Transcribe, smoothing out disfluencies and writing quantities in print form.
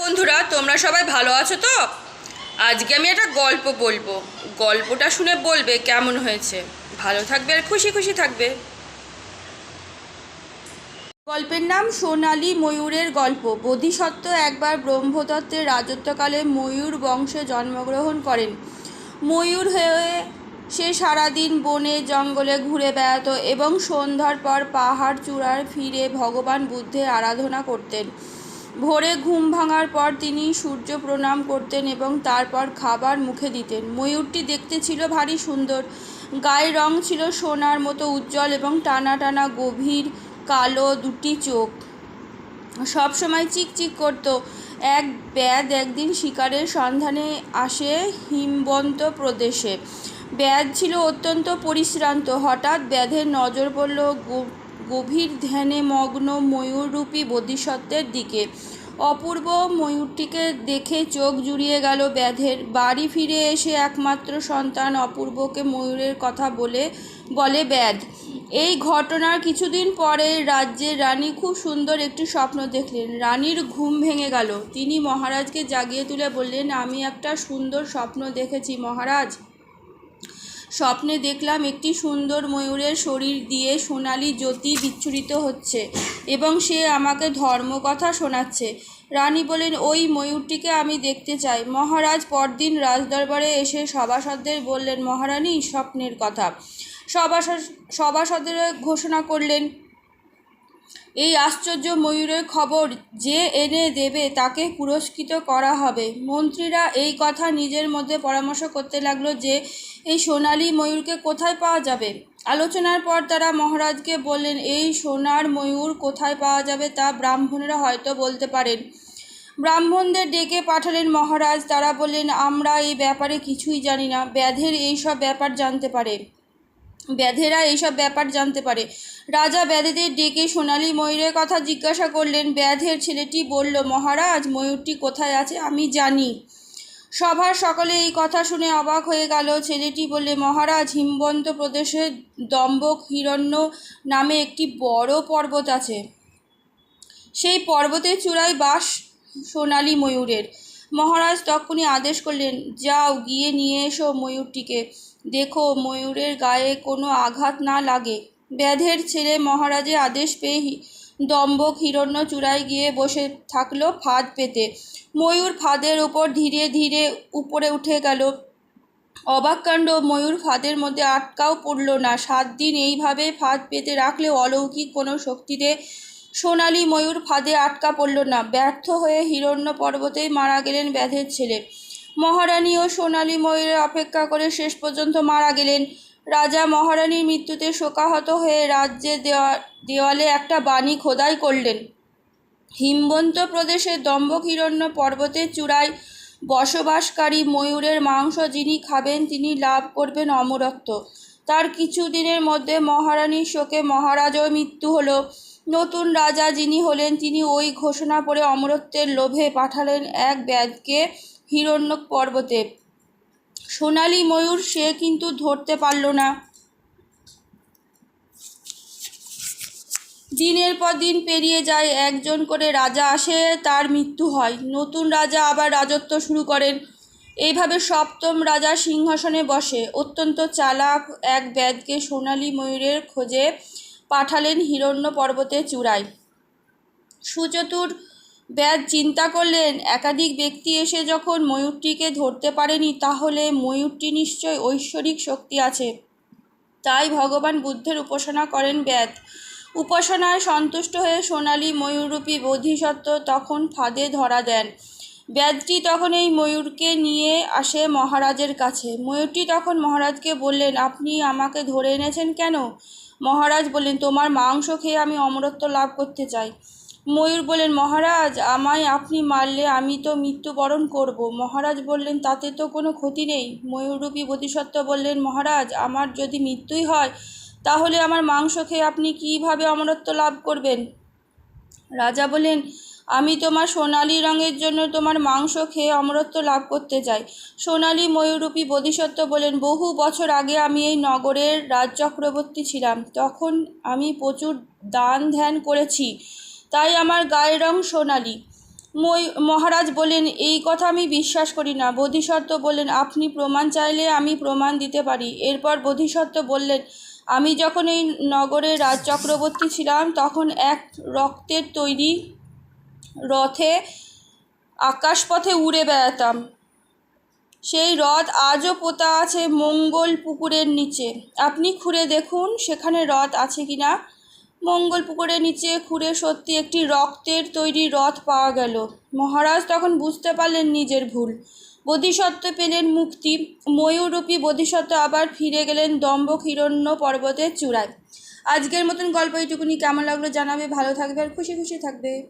বন্ধুরা, তোমরা সবাই ভালো আছো তো? আজকে আমি একটা গল্প বলবো। গল্পটা শুনে বলবে কেমন হয়েছে। ভালো থাকবে আর খুশি খুশি থাকবে। গল্পের নাম সোনালী ময়ূরের গল্প। বোধিসত্ত্ব একবার ব্রহ্মদত্তের রাজত্বকালে ময়ূর বংশে জন্মগ্রহণ করেন। ময়ূর হয়ে সে সারাদিন বনে জঙ্গলে ঘুরে বেড়াতো এবং সন্ধ্যার পর পাহাড় চূড়ায় ফিরে ভগবান বুদ্ধের আরাধনা করতেন। ভোরে ঘুম ভাঙার পর তিনি সূর্য প্রণাম করতেন এবং তারপর খাবার মুখে দিতেন। ময়ূরটি দেখতে ছিল ভারী সুন্দর। গায়ের রং ছিল সোনার মতো উজ্জ্বল এবং টানা টানা গভীর কালো দুটি চোখ সবসময় চিকচিক করত। এক ব্যাধ একদিন শিকারের সন্ধানে আসে হিমবন্ত প্রদেশে। ব্যাধ ছিল অত্যন্ত পরিশ্রান্ত। হঠাৎ ব্যাধের নজর পড়ল গভীর ধ্যানে মগ্ন ময়ূররূপী বোধিসত্ত্বের দিকে। অপূর্ব ময়ূরটিকে দেখে চোখ জুড়িয়ে গেল ব্যাধের। বাড়ি ফিরে এসে একমাত্র সন্তান অপূর্বকে ময়ূরের কথা বলে ব্যাধ। এই ঘটনার কিছুদিন পরে রাজ্যের রানী খুব সুন্দর একটি স্বপ্ন দেখলেন। রানীর ঘুম ভেঙে গেল। তিনি মহারাজকে জাগিয়ে তুলে বললেন, আমি একটা সুন্দর স্বপ্ন দেখেছি মহারাজ। স্বপ্নে দেখলাম একটি সুন্দর ময়ূরের শরীর দিয়ে সোনালি জ্যোতি বিচ্ছুরিত হচ্ছে এবং সে আমাকে ধর্মকথা শোনাচ্ছে। রানী বলেন, ওই ময়ূরটিকে আমি দেখতে চাই। মহারাজ পরদিন রাজদরবারে এসে সভাসদদের বললেন মহারানী স্বপ্নের কথা। সভাসদেরা ঘোষণা করলেন, এই আশ্চর্য ময়ূরের খবর যে এনে দেবে তাকে পুরস্কৃত করা হবে। মন্ত্রীরা এই কথা নিজের মধ্যে পরামর্শ করতে লাগলো যে এই সোনালী ময়ূরকে কোথায় পাওয়া যাবে। আলোচনার পর তারা মহারাজকে বললেন, এই সোনার ময়ূর কোথায় পাওয়া যাবে তা ব্রাহ্মণেরা হয়তো বলতে পারেন। ব্রাহ্মণদের ডেকে পাঠালেন মহারাজ। তারা বললেন, আমরা এই ব্যাপারে কিছুই জানি না। ব্যাধেরা এইসব ব্যাপার জানতে পারে। রাজা ব্যাধেদের ডেকে সোনালী ময়ূরের কথা জিজ্ঞাসা করলেন। ব্যাধের ছেলেটি বলল, মহারাজ ময়ূরটি কোথায় আছে আমি জানি। সভার সকলে এই কথা শুনে অবাক হয়ে গেল। ছেলেটি বললে, মহারাজ হিমবন্ত প্রদেশে দম্বক হিরণ্য নামে একটি বড় পর্বত আছে। সেই পর্বতের চূড়ায় বাস সোনালী ময়ূরের। মহারাজ তখনই আদেশ করলেন, যাও গিয়ে নিয়ে এসো ময়ূরটিকে। দেখো ময়ূরের গায়ে কোনো আঘাত না লাগে। ব্যাধের ছেলে মহারাজের আদেশ পেয়ে দম্বক হিরণ্য চূড়ায় গিয়ে বসে থাকলো ফাঁদ পেতে। ময়ূর ফাঁদের উপর ধীরে ধীরে উপরে উঠে গেল। অবাক কাণ্ড, ময়ূর ফাঁদের মধ্যে আটকাও পড়ল না। 7 দিন এইভাবে ফাঁদ পেতে রাখলেও অলৌকিক কোনো শক্তিতে সোনালী ময়ূর ফাঁদে আটকা পড়ল না। ব্যর্থ হয়ে হিরণ্য পর্বতেই মারা গেলেন ব্যাধের ছেলে। মহারানীও সোনালী ময়ূরের অপেক্ষা করে শেষ পর্যন্ত মারা গেলেন। রাজা মহারানীর মৃত্যুতে শোকাহত হয়ে রাজ্যের দেওয়ালে একটা বাণী খোদাই করলেন, হিমবন্ত প্রদেশের দম্বক হিরণ্য পর্বতের চূড়ায় বসবাসকারী ময়ূরের মাংস যিনি খাবেন তিনি লাভ করবেন অমরত্ব। তার কিছুদিনের মধ্যে মহারানীর শোকে মহারাজও মৃত্যু হলো। নতুন রাজা যিনি হলেন তিনি ওই ঘোষণা পড়ে অমরত্বের লোভে পাঠালেন এক ব্যাধকে হিরণ্যক পর্বতে। সোনালী ময়ূর সে কিন্তু ধরতে পারল না। দিনের পর দিন পেরিয়ে যায়, একজন করে রাজা আসে, তার মৃত্যু হয়। নতুন রাজা আবার রাজত্ব শুরু করেন। এইভাবে 7ম রাজা সিংহাসনে বসে। অত্যন্ত চালাক এক ব্যাধকে সোনালী ময়ূরের খোঁজে পাঠালেন হিরণ্য পর্বতের চূড়ায়। সুচতুর ব্যাধ চিন্তা করলেন, একাধিক ব্যক্তি এসে যখন ময়ূরটিকে ধরতে পারেনি তাহলে ময়ূরটি নিশ্চয় ঐশ্বরিক শক্তি আছে। তাই ভগবান বুদ্ধের উপাসনা করেন ব্যাধ। উপাসনায় সন্তুষ্ট হয়ে সোনালী ময়ূররূপী বোধিসত্ত্ব তখন ফাঁদে ধরা দেন। ব্যাধটি তখন এই ময়ূরকে নিয়ে আসে মহারাজের কাছে। ময়ূরটি তখন মহারাজকে বললেন, আপনি আমাকে ধরে এনেছেন কেন? মহারাজ বললেন, তোমার মাংস খেয়ে আমি অমরত্ব লাভ করতে চাই। ময়ূর বললেন, মহারাজ আমায় আপনি মারলে আমি তো মৃত্যুবরণ করব। মহারাজ বললেন, তাতে তো কোনো ক্ষতি নেই। ময়ূররূপী বোধিসত্ত্ব বললেন, মহারাজ আমার যদি মৃত্যুই হয় তাহলে আমার মাংস খেয়ে আপনি কীভাবে অমরত্ব লাভ করবেন? রাজা বললেন, আমি তোমার সোনালী রঙের জন্য তোমার মাংস খেয়ে অমরত্ব লাভ করতে চাই। সোনালী ময়ূররূপী বোধিসত্ত্ব বলেন, বহু বছর আগে আমি এই নগরের রাজচক্রবর্তী ছিলাম। তখন আমি প্রচুর দান ধ্যান করেছি, তাই আমার গায়ের রং সোনালী। মহারাজ বললেন, এই কথা আমি বিশ্বাস করি না। বোধিসত্ত্ব বললেন, আপনি প্রমাণ চাইলে আমি প্রমাণ দিতে পারি। এরপর বোধিসত্ত্ব বললেন, আমি যখন এই নগরের রাজচক্রবর্তী ছিলাম তখন এক রক্তের তৈরি রথে আকাশপথে উড়ে বেড়াতাম। সেই রথ আজও পোতা আছে মঙ্গল পুকুরের নিচে। আপনি খুঁড়ে দেখুন সেখানে রথ আছে কিনা। মঙ্গল পুকুরের নিচে খুঁড়ে সত্যি একটি রক্তের তৈরি রথ পাওয়া গেল। মহারাজ তখন বুঝতে পারলেন নিজের ভুল। বোধিসত্ত্ব পেলেন মুক্তি। ময়ূররূপী বোধিসত্ত্ব আবার ফিরে গেলেন দম্ভহিরণ্য পর্বতের চূড়ায়। আজকের মতন গল্প এইটুকুনি। কেমন লাগলো জানাবে। ভালো থাকবে আর খুশি খুশি থাকবে।